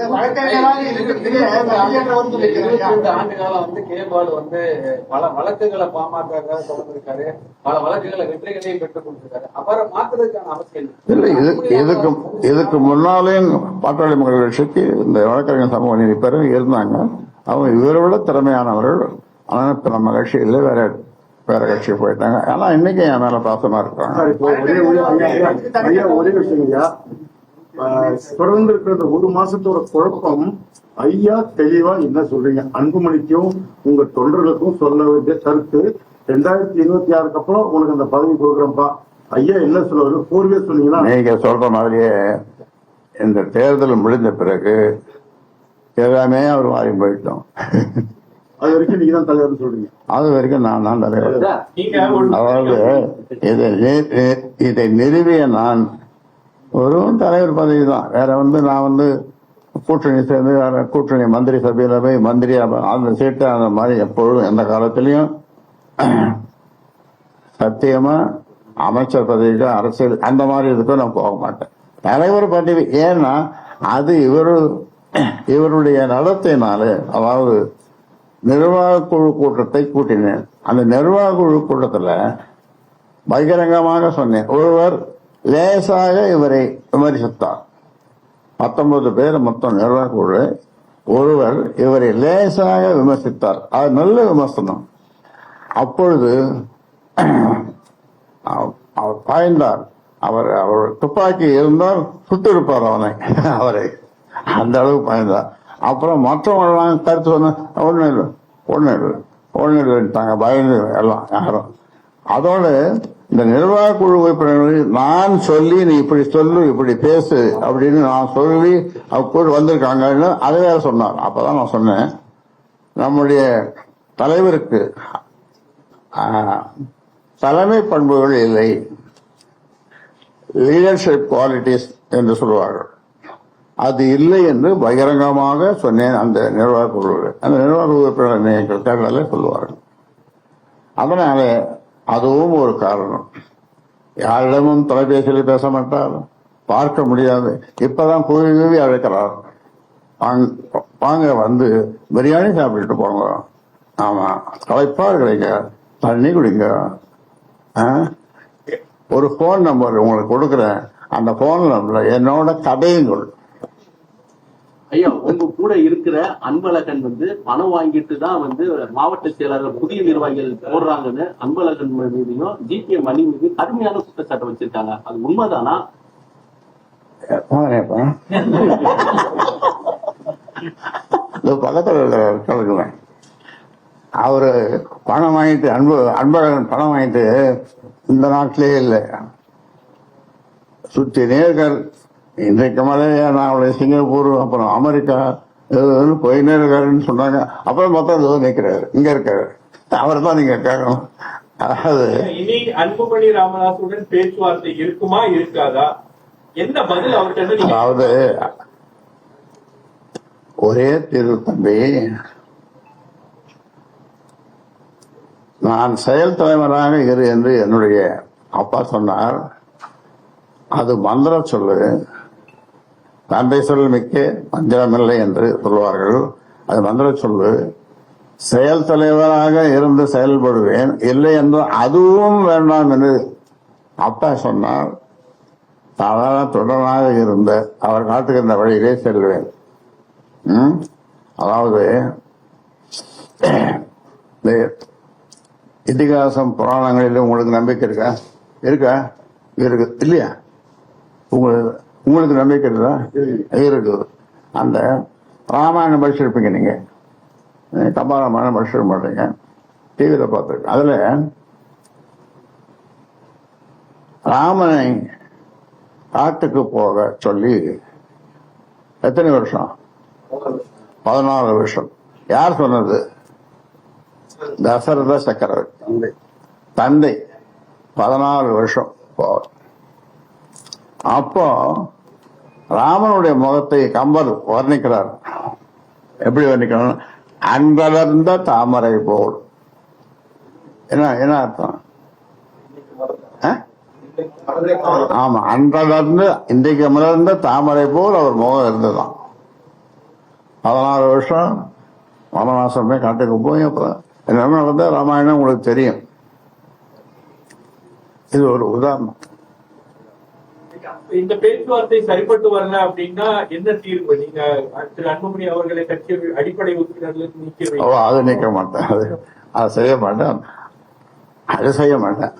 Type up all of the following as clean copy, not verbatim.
ஆண்டு காலம் வந்து கேபால் வந்து பல வழக்குகளை பாமக தொடர்ந்திருக்காரு, பல வழக்குகளை வெற்றிகளையும் பெற்றுக் கொண்டிருக்காரு. அவரை மாற்றுறதுக்கான அவசியம் இல்லை. இதுக்கு முன்னாலேயும் பாட்டாளி மக்கள் கட்சிக்கு இந்த வழக்கறிஞர் சமூக நீதி பேரும் இருந்தாங்க. அவங்க இவரை விட திறமையானவர்கள். ஆனா இப்ப நம்ம கட்சி இல்லை, வேற கட்சி போயிட்டாங்க. ஆனா இன்னைக்கு என் மேல பாசமா இருக்காங்க. ஒரே விஷயம், தொடர்ந்து இருக்கிற ஒரு மாசத்தோட குழப்பம் ஐயா தெளிவா என்ன சொல்றீங்க? அன்புமணிக்கும் உங்க தொண்டர்களுக்கும் சொல்ல வேண்டிய கருத்து, 2026 அப்புறம் உனக்கு அந்த பதவி கொடுக்குறப்பா ஐயா என்ன சொல்லுவாரு? பூர்வே சொன்னீங்கன்னா நீங்க சொல்ற மாதிரியே இந்த தேர்தல் முடிந்த பிறகு எல்லாமே அவர் மாறி போயிட்டோம். அது வரைக்கும் நீங்க தான் தலைவர்னு சொல்றீங்க. அது வரைக்கும் நான் தான் தலைவர். அதாவது இதை நிறுவிய நான் ஒரு தலைவர் பதவி தான். வேற நான் கூட்டணி சேர்ந்து கூட்டணி மந்திரி சபையில போய் மந்திரி அந்த சீட்டு அந்த மாதிரி எப்பொழுதும் எந்த காலத்திலையும் சத்தியமா அமைச்சர் பதவிக்கு அரசியல் அந்த மாதிரி இதுக்கும் நான் போக மாட்டேன். தலைவர் பதவி ஏன்னா அது இவருடைய நடத்தினால, அதாவது நிர்வாக குழு கூட்டத்தை கூட்டினேன். அந்த நிர்வாக குழு கூட்டத்தில் பகிரங்கமாக சொன்னேன். ஒருவர் லேசாக இவரை விமர்சித்தார். 19 பேர் மொத்தம் நிர்வாக குழு. ஒருவர் இவரை லேசாக விமர்சித்தார். அது நல்ல விமர்சனம். அப்பொழுது அவர் பாய்ந்தார். அவர் துப்பாக்கி இருந்தால் சுட்டிருப்பார் அவரை அந்த அளவு பாய்ந்தார். அப்புறம் மற்றவங்களாம் கருத்து சொன்ன ஒண்ணு இல்லைட்டாங்க, பயந்து எல்லாம் யாரும். அதோடு இந்த நிர்வாக குழு உறுப்பினர்கள் நான் சொல்லி நீ இப்படி சொல்லு இப்படி பேசு அப்படின்னு நான் சொல்லி கூட வந்திருக்காங்கன்னு அதை வேற சொன்னார். அப்பதான் நான் சொன்னேன், நம்முடைய தலைவருக்கு தலைமை பண்புகள் இல்லை, லீடர்ஷிப் குவாலிட்டிஸ் என்று சொல்லுவார்கள், அது இல்லை என்று பகிரங்கமாக சொன்னேன். அந்த நிர்வாக குழு உறுப்பினர் தேர்தலில் சொல்லுவார்கள். அதனால அதுவும் ஒரு காரணம். யாரிடமும் தொலைபேசியில் பேச மாட்டார், பார்க்க முடியாது. இப்பதான் கூவி அழைக்கிறார், வாங்க பிரியாணி சாப்பிட்டு போங்க, ஆமா களைப்பா கிடைங்க, தண்ணி குடிங்க, ஒரு போன் நம்பர் உங்களுக்கு கொடுக்குறேன், அந்த போன் நம்பர்ல என்னோட கதையுங்கள். ஐயா, உங்க கூட இருக்கிற அன்பழகன் பணம் வாங்கிட்டு தான் மாவட்ட செயலாளர் புதிய நிர்வாகிகள் போடுறாங்கன்னு அன்பழகன் மீதையும் ஜிகே மணி மீது கடுமையான குற்றச்சாட்டு வச்சிருக்காங்க. அது உண்மைதானா? பக்கத்துல அவரு பணம் வாங்கிட்டு அன்பழகன் பணம் வாங்கிட்டு இந்த நாட்டிலேயே இல்லை, சுற்றி நேர்கள் இன்றைக்கு மலையா நான் சிங்கப்பூர் அப்புறம் அமெரிக்கா போயினே இருக்காருன்னு சொன்னாங்க. அப்புறம் மொத்தம் நிற்கிறாரு, இங்க இருக்காரு. அவர் தான் நீங்க கேட்கணும். அதாவது இனி அன்புமணி ராமதாசுடன் பேச்சுவார்த்தை இருக்குமா இருக்காதா, என்ன பதில் அவர்கிட்ட? அதாவது ஒரே தீர்வு தம்பி, நான் செயல் தலைவராக இரு என்று என்னுடைய அப்பா சொன்னார். அது மந்திர சொல்லு, தந்தை சொல் மிக்க மந்திரமில்லை என்று சொல்வார்கள். அது மந்திர சொல்லு. செயல் தலைவராக இருந்து செயல்படுவேன், இல்லை என்று அதுவும் வேண்டாம் என்று அப்பா சொன்னார். சாதாரண தொடராக இருந்த அவர் காட்டுகின்ற வழியிலே செல்வேன். அதாவது இதிகாசம் புராணங்களில் உங்களுக்கு நம்பிக்கை இருக்கா இருக்கு இல்லையா? உங்களுக்கு நம்பிக்கை இருக்குதா? இருக்குது. அந்த ராமாயணம் படிச்சிருப்பீங்க, நீங்க கம்பராமாயணம் படிச்சிருக்க மாட்டீங்க, டிவியில பார்த்துருக்கேன். அதுல ராமனை காட்டுக்கு போக சொல்லி எத்தனை வருஷம்? 14 வருஷம். யார் சொன்னது? தசரத சக்கரவர்த்தி தந்தை. 14 வருஷம் போக. அப்போ ராமனுடைய முகத்தை கம்பர் வர்ணிக்கிறார். எப்படி வர்ணிக்கணும்? அன்பலர்ந்த தாமரை போல். என்ன அர்த்தம்? ஆமா, அன்றலர்ந்து இன்றைக்கு மலர்ந்த தாமரை போல் அவர் முகம் இருந்ததுதான். 14 வருஷம் வனவாசமே காட்டுக்கு போய் அப்புறம் என்ன நடந்த ராமாயணம் உங்களுக்கு தெரியும். இது ஒரு உதாரணம். இந்த பேச்சுவார்த்தை சரிப்பட்டு வரல அப்படின்னா என்ன தீர்வு? நீங்க திரு அன்புமணி அவர்களை கட்சி அடிப்படை உறுப்பினர்களுக்கு நீக்கிறீங்க? அதை நீக்க மாட்டேன். அதை செய்ய மாட்டேன். அதை செய்ய மாட்டேன்.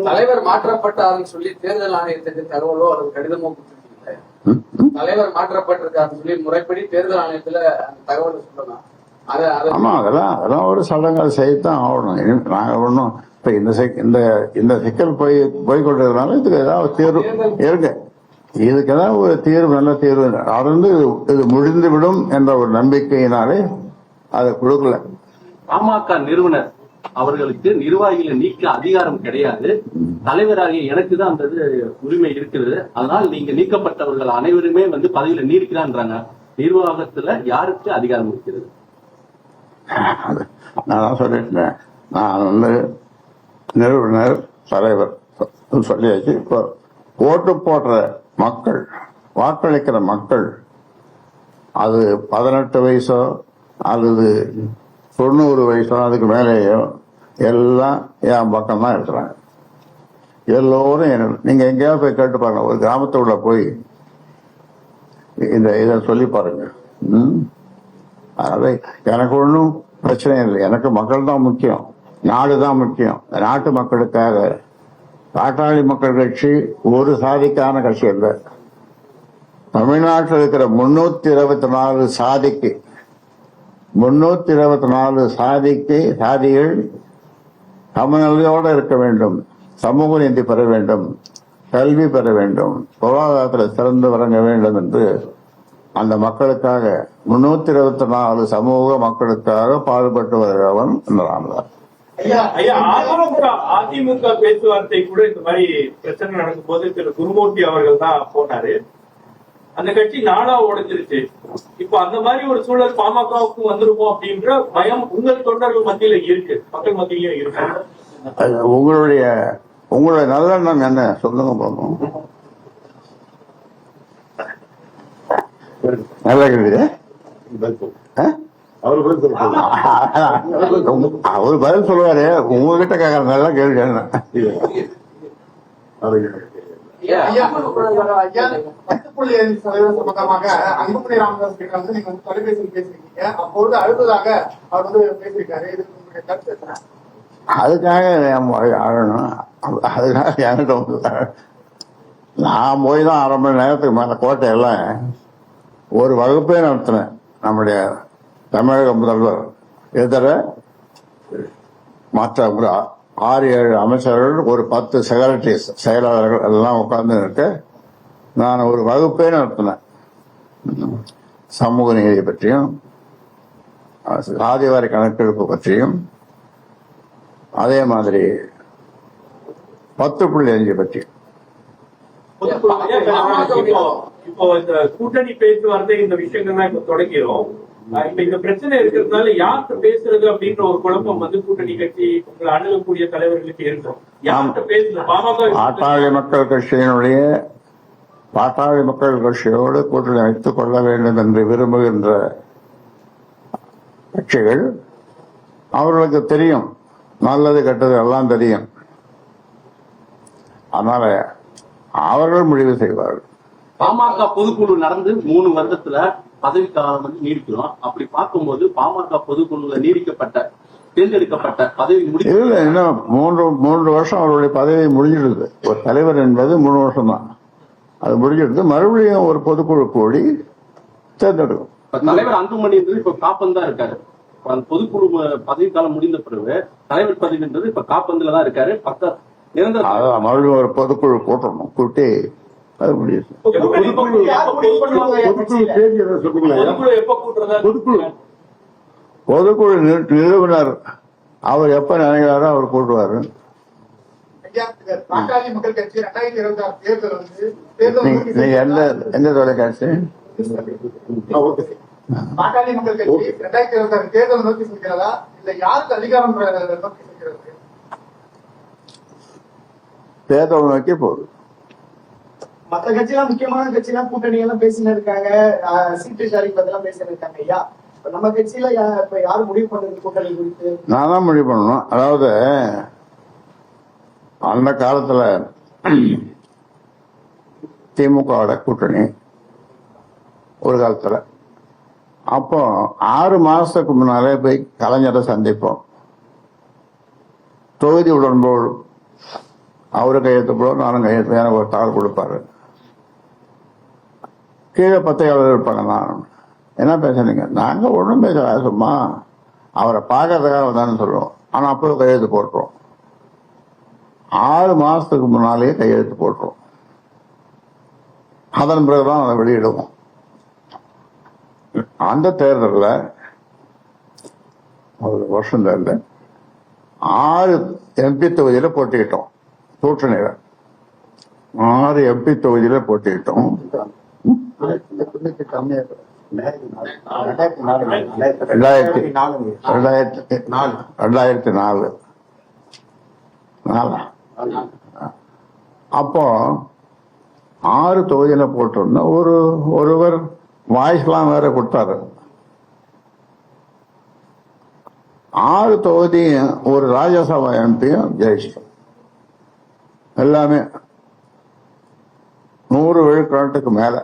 தலைவர் மாற்றப்பட்டாருன்னு சொல்லி தேர்தல் ஆணையத்துக்கு தகவலோ அல்லது கடிதமோ கொடுத்துருக்கீங்க. தலைவர் மாற்றப்பட்டிருக்காருன்னு சொல்லி முறைப்படி தேர்தல் ஆணையத்துல அந்த தகவலை சொல்லலாம். ஆமா, அதெல்லாம் ஒரு சடங்கு. அதை செய்யத்தான் ஆகணும். நாங்க ஒன்றும் இப்ப இந்த சிக்கல் போய்கொண்டிருக்கிறதுனால இதுக்கு ஏதாவது தீர்வு இருக்கு. இதுக்கு ஏதாவது ஒரு தீர்வு, நல்ல தீர்வு அறந்து இது முடிந்துவிடும் என்ற ஒரு நம்பிக்கையினாலே அதை கொடுக்கல. பாமக நிறுவனர் அவர்களுக்கு நிர்வாகிகளை நீக்க அதிகாரம் கிடையாது. தலைவராகிய எனக்கு தான் அந்த உரிமை இருக்குது. அதனால் நீங்க நீக்கப்பட்டவர்கள் அனைவருமே பதவியில நீடிக்கிறான்றாங்க. நிர்வாகத்துல யாருக்கு அதிகாரம் இருக்கிறது? நான் சொல்லிட்டேன். நான் நிறுவனர் தலைவர் சொல்லியாச்சு. இப்போ ஓட்டு போடுற மக்கள், வாக்களிக்கிற மக்கள், அது 18 வயசோ அல்லது 90 வயசோ அதுக்கு மேலேயோ எல்லாம் என் பக்கம் தான் இருக்கிறாங்க. எல்லோரும் நீங்க எங்கேயாவது போய் கேட்டு பாருங்க. ஒரு கிராமத்துக்குள்ள போய் இதை சொல்லி பாருங்க. அதனால எனக்கு ஒன்றும் பிரச்சனை இல்லை. எனக்கு மக்கள் தான் முக்கியம், நாடு தான் முக்கியம். நாட்டு மக்களுக்காக பாட்டாளி மக்கள் கட்சி ஒரு சாதிக்கான கட்சி இல்லை. தமிழ்நாட்டில் இருக்கிற 324 சாதிக்கு 324 சாதிகள் சமநிலையோடு இருக்க வேண்டும், சமூக நீதி பெற வேண்டும், கல்வி பெற வேண்டும், பொருளாதாரத்தில் சிறந்து விளங்க வேண்டும் என்று அந்த மக்களுக்காக 324 சமூக மக்களுக்காக பாடுபட்டு வருகிறவன் இந்த ராமதாஸ். அதிமுக பேச்சுவார்த்தை கூட இந்த மாதிரி பிரச்சனை நடக்கும் போது திரு குருமூர்த்தி அவர்கள் தான் போனாரு. அந்த கட்சி நாடா உடைஞ்சிருச்சு. இப்ப அந்த மாதிரி ஒரு சூழல் பாமகவுக்கு வந்துருமோ அப்படின்ற பயம் உங்கள் தொண்டர்கள் மத்தியில இருக்கு, மக்கள் மத்தியிலும் இருக்கு. உங்களுடைய நல்லெண்ணம் என்ன சொல்லுங்க பார்ப்போம். நல்ல கேள்வி. அவர் பதில் சொல்லுவாரு. உங்ககிட்ட கேட்கற நல்ல கேள்வி என்ன? 10.5% சம்பந்தமாக அன்புமணி ராமதாஸ் கிட்ட நீங்க தொலைபேசியில் பேசிருக்கீங்க. அப்பொழுது அடுத்ததாக அவர் பேசியிருக்காரு. இதுக்கு உங்களுடைய கருத்து என்ன? அதுக்காக ஆகணும். அதுக்காக என்கிட்ட நான் போய் தான் 1/2 மணி நேரத்துக்கு மேல கோட்டையெல்லாம் ஒரு வகுப்பே நடத்தினேன். நம்முடைய தமிழக முதல்வர் எதிர மற்ற 6-7 அமைச்சர்கள், ஒரு 10 செக்ரட்டரிஸ், செயலாளர்கள் எல்லாம் உட்கார்ந்து இருக்க நான் ஒரு வகுப்பே நடத்தினேன். சமூக நீதி பற்றியும் சாதிவாரி கணக்கெடுப்பு பற்றியும் அதே மாதிரி 10.5 பற்றியும். இப்போ இந்த கூட்டணி பேச்சுவார்த்தை இந்த விஷயங்கள் தான் இப்ப தொடங்கிறோம். இப்ப இந்த பிரச்சனை இருக்கிறதுனால யார்கிட்ட பேசுறது அப்படின்ற ஒரு குழப்பம் கூட்டணி கட்சி உங்களை அணுகக்கூடிய தலைவர்களுக்கு இருக்கும். யார்கிட்ட பேசுறது? பாமக பாட்டாளி மக்கள் கட்சியோடு கூட்டணி வைத்துக் கொள்ள வேண்டும் என்று விரும்புகின்ற கட்சிகள், அவர்களுக்கு தெரியும் நல்லது கெட்டது எல்லாம் தெரியும். அதனால அவர்கள் முடிவு செய்வார்கள். பாமக பொதுக்குழு நடந்து 3 வருடத்துல பதவிக்காலம் நீடிக்கிறோம். அப்படி பார்க்கும்போது பாமக பொதுக்குழுல தேர்ந்தெடுக்கப்பட்ட பதவி இல்ல, இன்னும் 3 வருஷம் அவருடைய பதவி முடிஞ்சிடுது. ஒரு தலைவர் என்பது 3 வருஷம் தான், அது முடிஞ்சிடுது. மறுபடியும் ஒரு பொதுக்குழு கூடி தேர்ந்தெடுக்கும். தலைவர் அன்புமணி இப்ப காப்பன் தான் இருக்காரு. அந்த பொதுக்குழு பதவிக்காலம் முடிந்த பிறகு தலைவர் பதவின்றது இப்ப காப்பந்துல தான் இருக்காரு. மறுபடியும் ஒரு பொதுக்குழு கூட்டணும், கூட்டி அது முடியும். பொதுக்குழு நிறுவனர் அவர் எப்ப நினைக்கிறாரோ அவர் கூட்டுவாரு. பாட்டாளி மக்கள் கட்சி 2026 தேர்தல் நீங்க எந்த தொலைக்காட்சி? பாட்டாளி மக்கள் கட்சி 2026 தேர்தல் நோக்கி செல்கிறதா இல்ல யாருக்கு அதிகாரம் நோக்கி செல்கிறது? தேர்தல் நோக்கி போகுது. மற்ற கட்சியெல்லாம் முக்கியமான கட்சியெல்லாம் கூட்டணி எல்லாம் பேசின்னு இருக்காங்க, சீட்டு ஷேரிங் பத்திலாம் பேசின்னு இருக்காங்க ஐயா. இப்ப நம்ம கட்சியில இப்ப யாரு முடிவு பண்றது கூட்டணி குறித்து? நான் தான் முடிவு பண்ணணும். அதாவது அந்த காலத்துல திமுகவோட கூட்டணி ஒரு காலத்துல, அப்போ 6 மாசத்துக்கு முன்னாலே போய் கலைஞரை சந்திப்போம். தொகுதி உடன்போடு அவரு கையெழுத்து போட நானும் கையெழுத்து, எனக்கு ஒரு தாள் கொடுப்பாரு. கீழே பத்திரிகையாளர் இருப்பாங்க. நான் என்ன பேசுறீங்க? நாங்க ஒன்றும் பேசல, சும்மா அவரை பார்க்கறதுக்காக வந்தான்னு சொல்லுவோம். ஆனா அப்போ கையெழுத்து போட்டுருவோம். 6 மாசத்துக்கு முன்னாலேயே கையெழுத்து போட்டுருவோம். அதன் பிறகுதான் அதை வெளியிடுவோம். அந்த தேர்தலில் ஒரு வருஷம் தேர்தல் 6 MP தொகுதியில போட்டிக்கிட்டோம். கூட்டணியில 6 MP தொகுதியில போட்டிக்கிட்டோம். 2004 அப்போ 6 தொகுதியில போட்டிருந்தோம். ஒருவர் வாய்ஸ்லாம் வேற கொடுத்தாரு. 6 தொகுதியும் ஒரு ராஜ்யசபா எம்பியும் ஜெயிச்சிட்டோம். எல்லாமே 100 விழுக்காட்டுக்கு மேல.